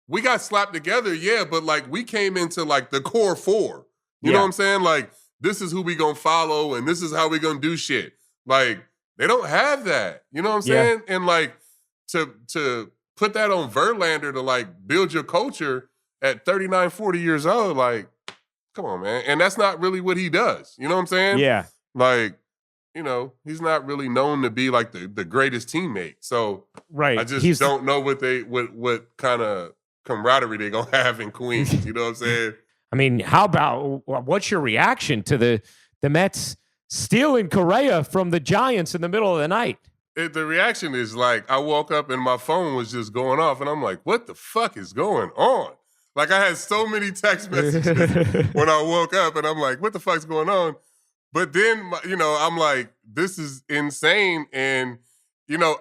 we got slapped together, but like we came into like the core four. You know what I'm saying? Like this is who we gonna follow and this is how we gonna do shit. Like they don't have that. You know what I'm saying? And like to put that on Verlander to like build your culture at 39, 40 years old, like, come on, man. And that's not really what he does. You know what I'm saying? Yeah. Like, you know, he's not really known to be like the greatest teammate. So I just don't know what kind of camaraderie they're gonna have in Queens. You know what I'm saying? I mean, how about what's your reaction to the Mets stealing Correa from the Giants in the middle of the night? The reaction is like, I woke up and my phone was just going off, and I'm like, what the fuck is going on? Like, I had so many text messages when I woke up, and I'm like, what the fuck's going on? But then, you know, I'm like, this is insane. And, you know,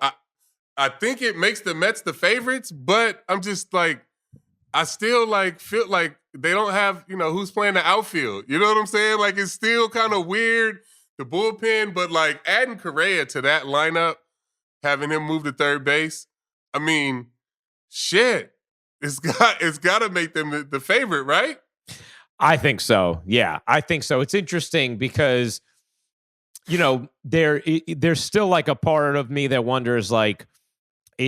I think it makes the Mets the favorites, but I'm just like, I still like feel like they don't have, you know, who's playing the outfield. You know what I'm saying? Like, it's still kind of weird, the bullpen, but like adding Correa to that lineup, having him move to third base, I mean, shit. It's got to make them the favorite, right? I think so. Yeah, I think so. It's interesting because, you know, there's still like a part of me that wonders, like,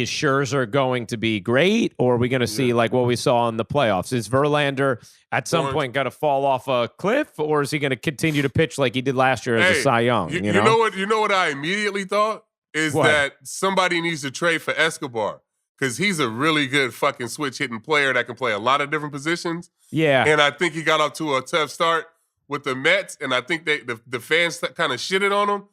is Scherzer going to be great, or are we going to see like what we saw in the playoffs? Is Verlander at some point going to fall off a cliff, or is he going to continue to pitch like he did last year as a Cy Young? You know what? You know what I immediately thought is that somebody needs to trade for Escobar because he's a really good fucking switch hitting player that can play a lot of different positions. Yeah, and I think he got off to a tough start with the Mets, and I think the fans kind of shitted on him.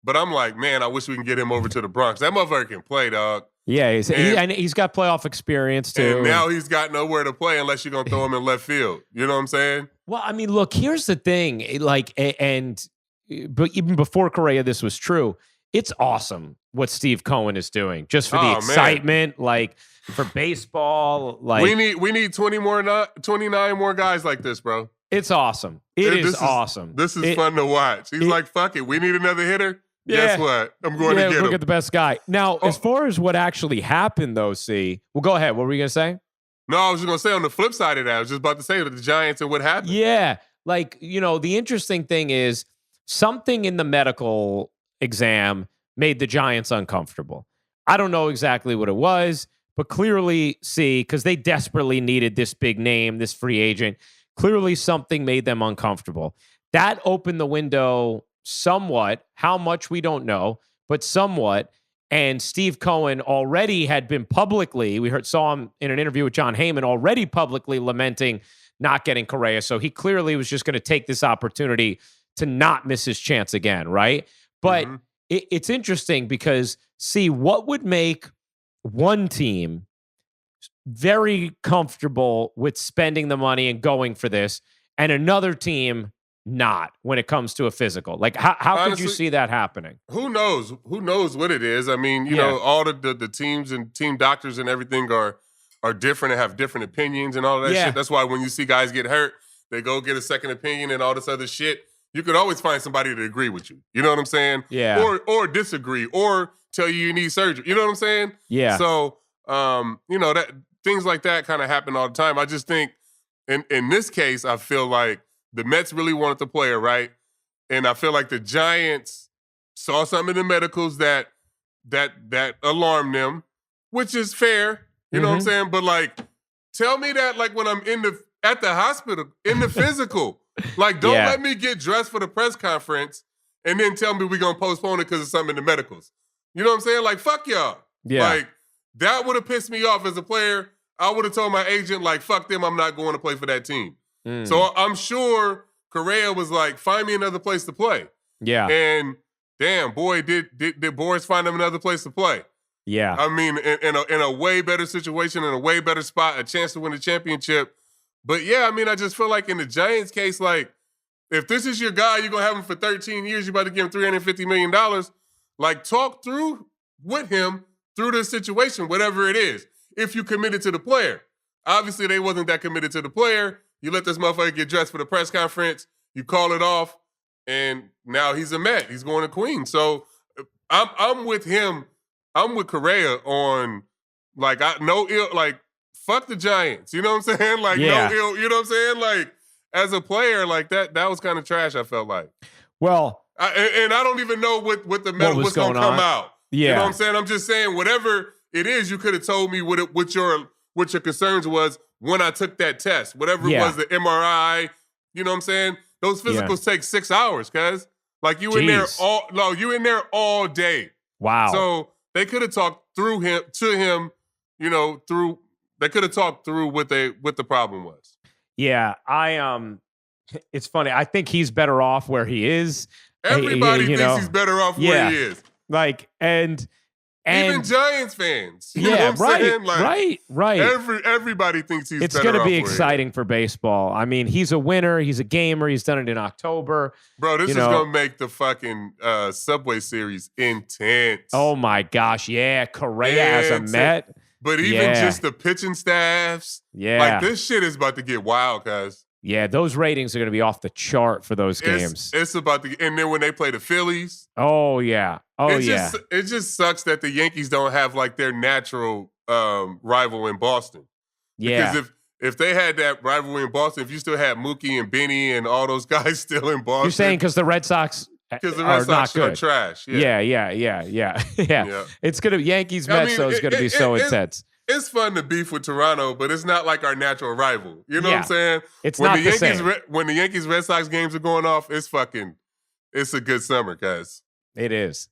But I'm like, man, I wish we can get him over to the Bronx. That motherfucker can play, dog. Yeah, he's got playoff experience too. And now he's got nowhere to play unless you're gonna throw him in left field. You know what I'm saying? Well, I mean, look, here's the thing. But even before Correa, this was true. It's awesome what Steve Cohen is doing, just for the excitement, like for baseball. Like we need 29 more guys like this, bro. It's awesome. It is awesome. This is fun to watch. He's like, fuck it, we need another hitter. Yeah. Guess what? I'm going to get him. Look at the best guy. Now, as far as what actually happened, though, well, go ahead. What were you going to say? No, I was just going to say on the flip side of that, I was just about to say with the Giants and what happened. Yeah. Like, the interesting thing is something in the medical exam made the Giants uncomfortable. I don't know exactly what it was, but clearly because they desperately needed this big name, this free agent, clearly something made them uncomfortable. That opened the window somewhat, how much we don't know, but somewhat. And Steve Cohen already had been publicly, saw him in an interview with John Heyman, already publicly lamenting not getting Correa. So he clearly was just going to take this opportunity to not miss his chance again, right? But it's interesting because, what would make one team very comfortable with spending the money and going for this, and another team not when it comes to a physical? Like, how honestly, could you see that happening? Who knows? Who knows what it is? I mean, you know, all the teams and team doctors and everything are different and have different opinions and all of that shit. That's why when you see guys get hurt, they go get a second opinion and all this other shit. You could always find somebody to agree with you. You know what I'm saying? Yeah. Or disagree or tell you need surgery. You know what I'm saying? Yeah. So, that things like that kind of happen all the time. I just think in this case, I feel like the Mets really wanted the player, right? And I feel like the Giants saw something in the medicals that alarmed them, which is fair. You know what I'm saying? But like, tell me that like when I'm at the hospital in the physical, like don't let me get dressed for the press conference and then tell me we're gonna postpone it because of something in the medicals. You know what I'm saying? Like fuck y'all. Yeah. Like that would have pissed me off as a player. I would have told my agent like fuck them. I'm not going to play for that team. So I'm sure Correa was like, find me another place to play. Yeah. And damn, boy, did Boris find him another place to play. Yeah. I mean, in a way better situation, in a way better spot, a chance to win the championship. But yeah, I mean, I just feel like in the Giants case, like, if this is your guy, you're going to have him for 13 years, you're about to give him $350 million. Like, talk through with him through this situation, whatever it is, if you committed to the player. Obviously, they wasn't that committed to the player. You let this motherfucker get dressed for the press conference. You call it off, and now he's a Met. He's going to Queens. So I'm with him. I'm with Correa on like fuck the Giants. You know what I'm saying? Like no ill. You know what I'm saying? Like as a player, like that was kind of trash. I felt like. Well, and I don't even know what the medal was going to come out. Yeah. You know what I'm saying? I'm just saying whatever it is, you could have told me what your concerns was when I took that test, whatever it was, the MRI, you know what I'm saying? Those physicals take 6 hours, cuz. Like you in there all day. Wow. So they could have talked through him, they could have talked through what the problem was. Yeah, it's funny. I think he's better off where he is. Everybody thinks he's better off where he is. Like, and even Giants fans. You know what I'm saying? Like, right. Everybody thinks he's it's better going to be off exciting for baseball. I mean, he's a winner. He's a gamer. He's done it in October. Bro, this is going to make the fucking Subway Series intense. Oh, my gosh. Yeah, Correa as a Met. But even just the pitching staffs. Yeah. Like, this shit is about to get wild, guys. Yeah, those ratings are going to be off the chart for those games. It's about to, and then when they play the Phillies. Oh yeah, it just sucks that the Yankees don't have like their natural rival in Boston. Yeah, because if they had that rivalry in Boston, if you still had Mookie and Benny and all those guys still in Boston, you're saying because the Red Sox Because the Red Sox are trash. Yeah. It's gonna Yankees Mets though is gonna be so intense. It's fun to beef with Toronto, but it's not like our natural rival. You know what I'm saying? It's when not the same. When the Yankees Red Sox games are going off, it's a good summer, guys. It is.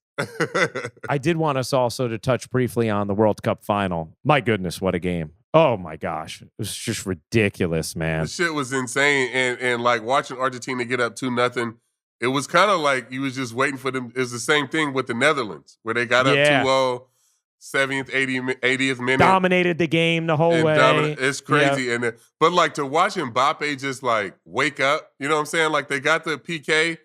I did want us also to touch briefly on the World Cup final. My goodness, what a game. Oh my gosh. It was just ridiculous, man. The shit was insane. And like watching Argentina get up 2-0, it was kind of like you was just waiting for them. It's the same thing with the Netherlands, where they got up 2-0, 70th, 80th minute. Dominated the game the whole way. It's crazy. Yeah. But like to watch Mbappe just like wake up, you know what I'm saying? Like they got the PK,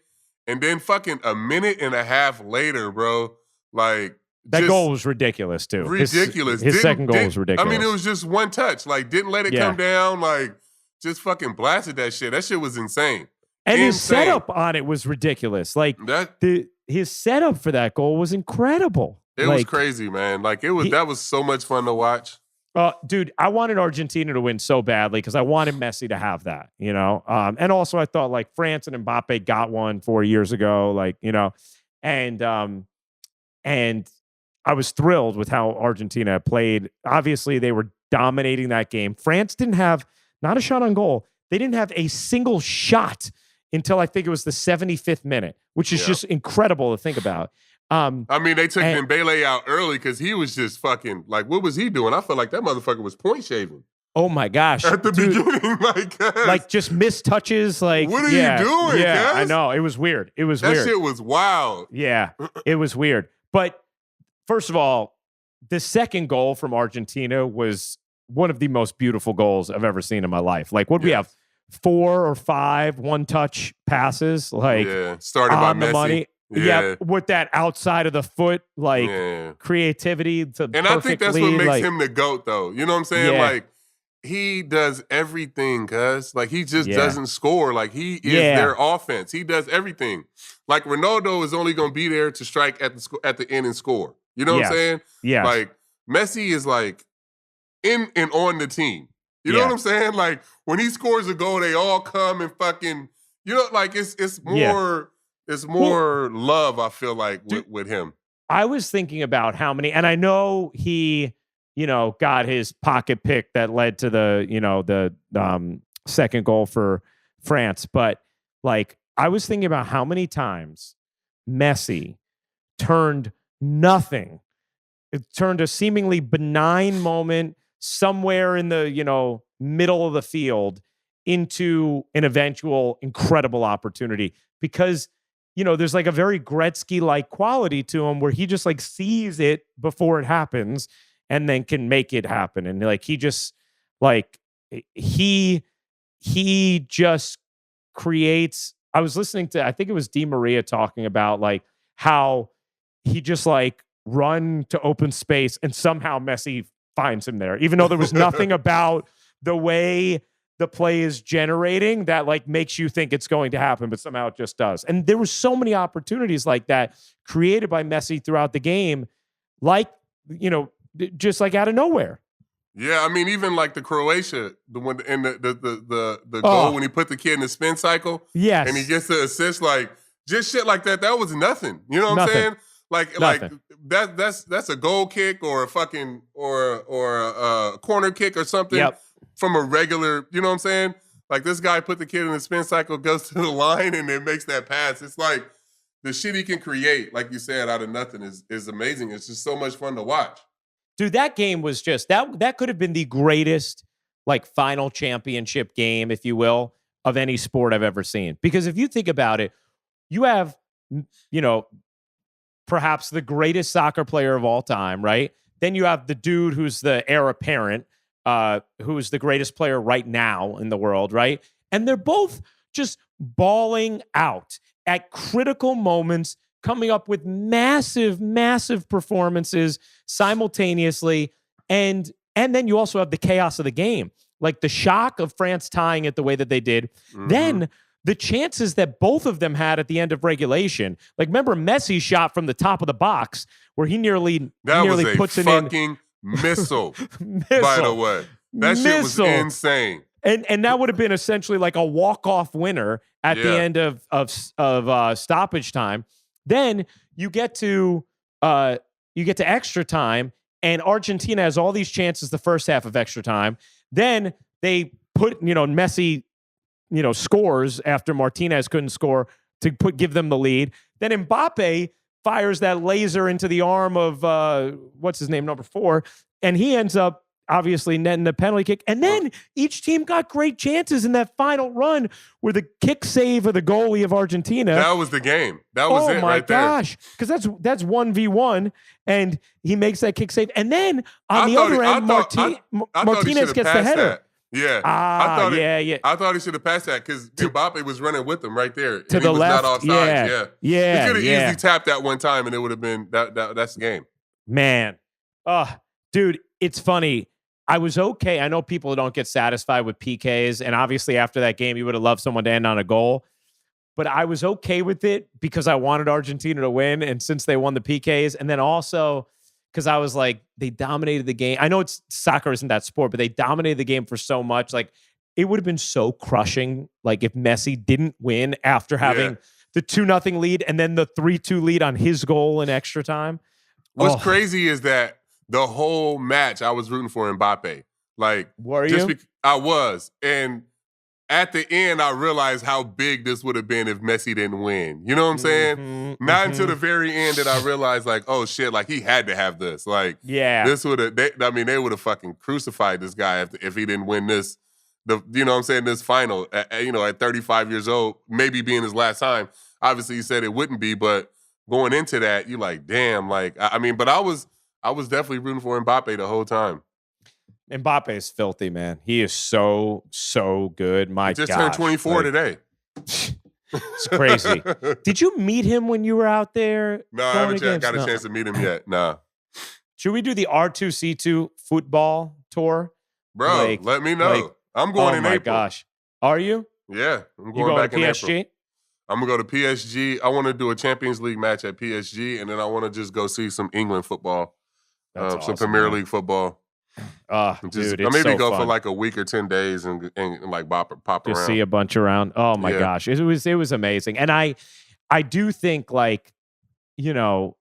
and then fucking a minute and a half later, bro, like that goal was ridiculous too. Ridiculous. His second goal was ridiculous. I mean, it was just one touch. Like didn't let it come down. Like just fucking blasted that shit. That shit was insane. And his setup on it was ridiculous. Like his setup for that goal was incredible. It was crazy, man. Like that was so much fun to watch. Dude, I wanted Argentina to win so badly because I wanted Messi to have that, you know. And also I thought like France and Mbappe got one 4 years ago, like, you know, and I was thrilled with how Argentina played. Obviously, they were dominating that game. France didn't have not a shot on goal. They didn't have a single shot until I think it was the 75th minute, which is just incredible to think about. I mean, they took Dembele out early because he was just fucking like, what was he doing? I felt like that motherfucker was point shaving. Oh my gosh! At the beginning, like just missed touches. Like, what are you doing? Yeah, I know it was weird. That shit was wild. Yeah, it was weird. But first of all, the second goal from Argentina was one of the most beautiful goals I've ever seen in my life. Like, what we have 4 or 5 one-touch passes, like started by Messi. The money. Yeah, with that outside of the foot, like creativity. And I think that's what makes him the GOAT, though. You know what I'm saying? Like, he does everything, cuz. Like, he just doesn't score. Like, he is their offense. He does everything. Like, Ronaldo is only going to be there to strike at the end and score. You know what I'm saying? Yeah. Like, Messi is, like, in and on the team. You know what I'm saying? Like, when he scores a goal, they all come and fucking, you know, like, it's more... It's more love, I feel like, with him. I was thinking about how many, and I know he, you know, got his pocket pick that led to the second goal for France. But like, I was thinking about how many times Messi turned nothing. It turned a seemingly benign moment somewhere in the, you know, middle of the field into an eventual incredible opportunity because, you know, there's like a very Gretzky-like quality to him where he just like sees it before it happens and then can make it happen. And like, he just like, he just creates, I was listening to, I think it was Di Maria talking about like how he just like run to open space and somehow Messi finds him there, even though there was nothing about the way the play is generating that like makes you think it's going to happen, but somehow it just does. And there were so many opportunities like that created by Messi throughout the game, like, you know, just like out of nowhere. Yeah, I mean, even like the Croatia, the one and the goal when he put the kid in the spin cycle, and he gets the assist, like just shit like that. That was nothing. You know what I'm saying? Like that's a goal kick or a fucking or a corner kick or something. From a regular, you know what I'm saying? Like this guy put the kid in the spin cycle, goes to the line, and then makes that pass. It's like the shit he can create, like you said, out of nothing is amazing. It's just so much fun to watch. Dude, that game was just that could have been the greatest like final championship game, if you will, of any sport I've ever seen. Because if you think about it, you have, you know, perhaps the greatest soccer player of all time, right? Then you have the dude who's the heir apparent, who's the greatest player right now in the world, right? And they're both just balling out at critical moments, coming up with massive, massive performances simultaneously. And then you also have the chaos of the game, like the shock of France tying it the way that they did. Mm-hmm. Then the chances that both of them had at the end of regulation. Like, remember Messi's shot from the top of the box where he nearly puts it in. Missile, by the way. That shit was insane. And that would have been essentially like a walk-off winner at the end of stoppage time. Then you get to extra time, and Argentina has all these chances the first half of extra time. Then they put, Messi, scores after Martinez couldn't score to give them the lead. Then Mbappe fires that laser into the arm of what's his name, number 4, and he ends up obviously netting the penalty kick. And then each team got great chances in that final run where the kick save of the goalie of Argentina. That was the game. That was it right there. Oh, my gosh. Because that's 1v1, and he makes that kick save. And then on the other end, Martinez gets the header. That. Yeah. I thought he should have passed that because Mbappe was running with him right there. To the left. Not offside. Yeah. He could have easily tapped that one time, and it would have been that's the game. Man. Dude, it's funny. I was okay. I know people don't get satisfied with PKs, and obviously after that game, you would have loved someone to end on a goal. But I was okay with it because I wanted Argentina to win, and since they won the PKs, and then also because I was like, they dominated the game. I know soccer isn't that sport, but they dominated the game for so much. Like, it would have been so crushing, like if Messi didn't win after having the 2-0 lead and then the 3-2 lead on his goal in extra time. What's crazy is that the whole match, I was rooting for Mbappe. Like, were you? I was. And at the end, I realized how big this would have been if Messi didn't win. You know what I'm saying? Not until the very end did I realize, like, oh, shit, like, he had to have this. Like, this would have, they would have fucking crucified this guy if he didn't win this, you know what I'm saying, this final, at 35 years old, maybe being his last time. Obviously, he said it wouldn't be, but going into that, you're like, damn, like, but I was definitely rooting for Mbappe the whole time. Mbappe is filthy, man. He is so good. My God. He just turned 24 today. It's crazy. Did you meet him when you were out there? No, I haven't got a chance to meet him yet. Nah. Should we do the R2C2 football tour? Bro, let me know. I'm going in April. Oh, my gosh. Are you? Yeah. I'm going back in PSG? April. I'm going to go to PSG. I want to do a Champions League match at PSG, and then I want to just go see some England football, some Premier League football. Dude, or maybe go fun. For like a week or 10 days and like pop around. Just see a bunch around. Oh my gosh, it was amazing. And I do think, like, if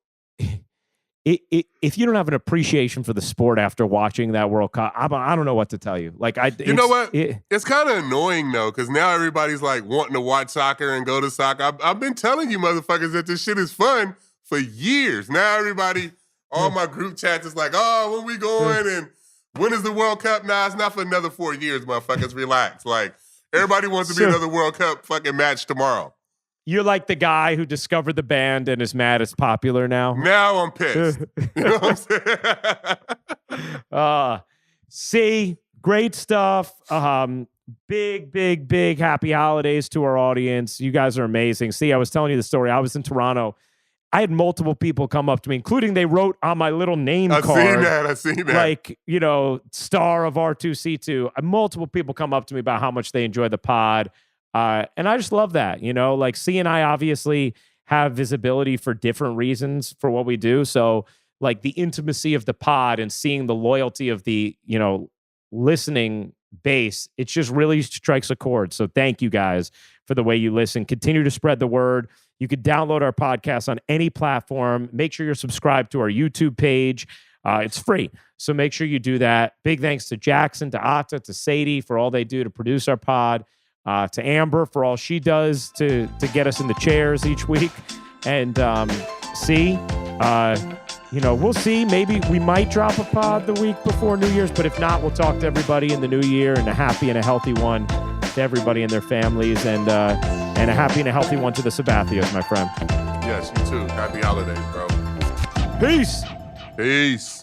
you don't have an appreciation for the sport after watching that World Cup, I don't know what to tell you. Like, you know what? It's kind of annoying though, because now everybody's like wanting to watch soccer and go to soccer. I've been telling you motherfuckers that this shit is fun for years. Now everybody, all my group chats is like, oh, when we going and when is the World Cup? Nah, it's not for another 4 years, motherfuckers. Relax. Like, everybody wants to be another World Cup fucking match tomorrow. You're like the guy who discovered the band and is mad it's popular now. Now I'm pissed. You know what I'm saying? See, great stuff. Big happy holidays to our audience. You guys are amazing. See, I was telling you the story. I was in Toronto. I had multiple people come up to me, including they wrote on my little name card. I seen that. Like, star of R2C2. Multiple people come up to me about how much they enjoy the pod. And I just love that, like C and I obviously have visibility for different reasons for what we do. So like the intimacy of the pod and seeing the loyalty of the, listening base, it just really strikes a chord. So thank you guys for the way you listen. Continue to spread the word. You can download our podcast on any platform. Make sure you're subscribed to our YouTube page. It's free. So make sure you do that. Big thanks to Jackson, to Atta, to Sadie for all they do to produce our pod. To Amber for all she does to get us in the chairs each week. And we'll see. Maybe we might drop a pod the week before New Year's, but if not, we'll talk to everybody in the new year, and a happy and a healthy one to everybody and their families, and a happy and a healthy one to the Sabathias, my friend. Yes, you too. Happy holidays, bro. Peace. Peace.